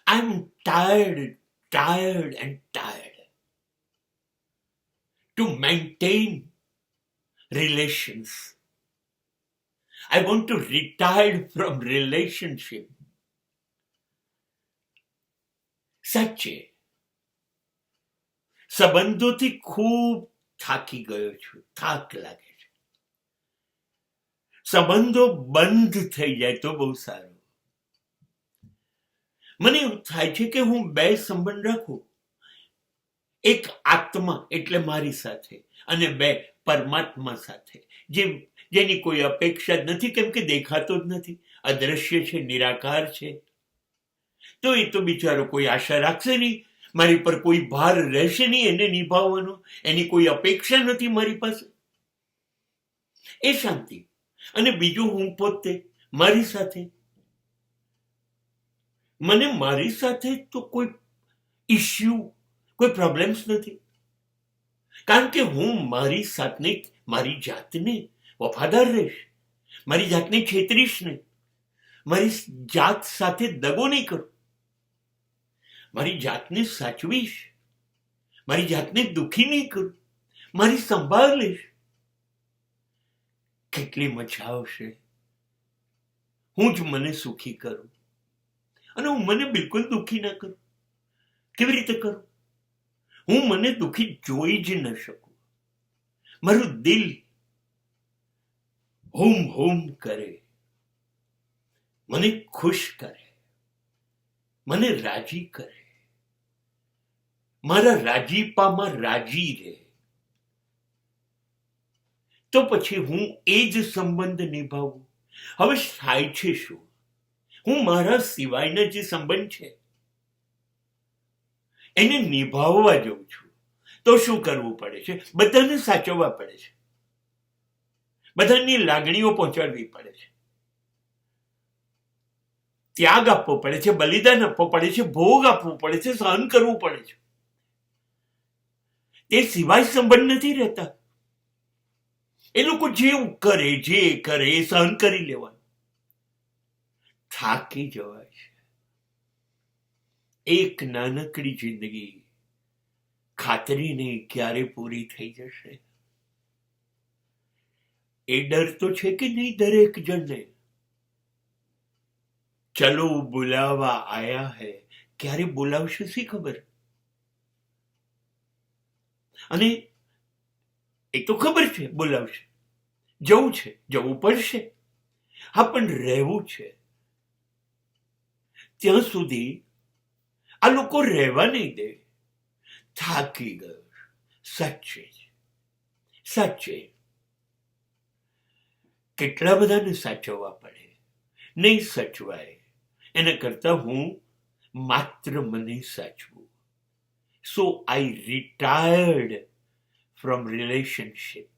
I'm tired and tired to maintain relations. I want to retire from relationship. સાચે સંબંધોથી ખૂબ થાકી ગયો છું, થાક લાગે છે. સંબંધો બંધ થઈ જાય તો બહુ સારું. મને એવું થાય છે કે હું બે સંબંધ રાખું, એક આત્મા એટલે મારી સાથે અને બે પરમાત્મા સાથે, જેની કોઈ અપેક્ષા જ નથી, કેમ કે દેખાતો જ નથી, અદ્રશ્ય છે, નિરાકાર છે. તો એ તો બિચારો કોઈ આશા રાખશે નહીં, મારી પર કોઈ ભાર રહેશે નહીં એને નિભાવવાનો, એની કોઈ અપેક્ષા નથી મારી પાસે, એ શાંતિ. અને બીજું હું પોતે મારી સાથે, મને મારી સાથે તો કોઈ ઇશ્યુ, કોઈ પ્રોબ્લેમ્સ નથી, કારણ કે હું મારી સાથે મારી જાતને વફાદાર રહીશ, મારી જાતને છેતરીશ નહીં, મારી જાત સાથે દગો નહીં કરું, મારી જાતને સાચવીશ, મારી જાતને દુઃખી નહીં કરું, મારી સંભાળ લઈશ. કેટલી મજા આવશે હું જ મને સુખી કરું અને હું મને બિલકુલ દુઃખી ના કરું. કેવી રીતે કરું? હું મને દુઃખી જોઈ જ ન શકું. મારું દિલ હોમ હોમ કરે, મને ખુશ કરે, મને રાજી કરે, મારા રાજીપામાં રાજી રહે. તો પછી હું એ જ સંબંધ નિભાવું. હવે થાય છે શું? હું મારા સિવાયના જે સંબંધ છે એને નિભાવવા જઉં છું. તો શું કરવું પડે છે? બધાને સાચવવા પડે છે, બધાની લાગણીઓ પહોંચાડવી પડે છે, ત્યાગ આપવો પડે છે, બલિદાન આપવો પડે છે, ભોગ આપવો પડે છે, સહન કરવું પડે છે. તે સિવાય સંબંધ નથી રહેતા. એ લોકો જે કરે એ સહન કરી લેવાનું. થાકી જવાય છે. એક નાનકડી જિંદગી ખાતરી નહીં ક્યારે પૂરી થઈ જશે. એ ડર તો છે કે નહીં દરેક જણને? ચલો બુલાવા આયા હૈ, ક્યારે બોલાવશે શી ખબર? અને એ તો ખબર છે બોલાવશે, જવું છે, જવું પડશે. હા, પણ રહેવું છે. ત્યાં સુધી આ લોકો રહેવા નહીં દે. થાકી ગયો. સાચે કેટલા બધાને સાચવવા પડે, નહીં સચવાય. એના કરતા હું માત્ર મને સાચવું. So I retired from relationship.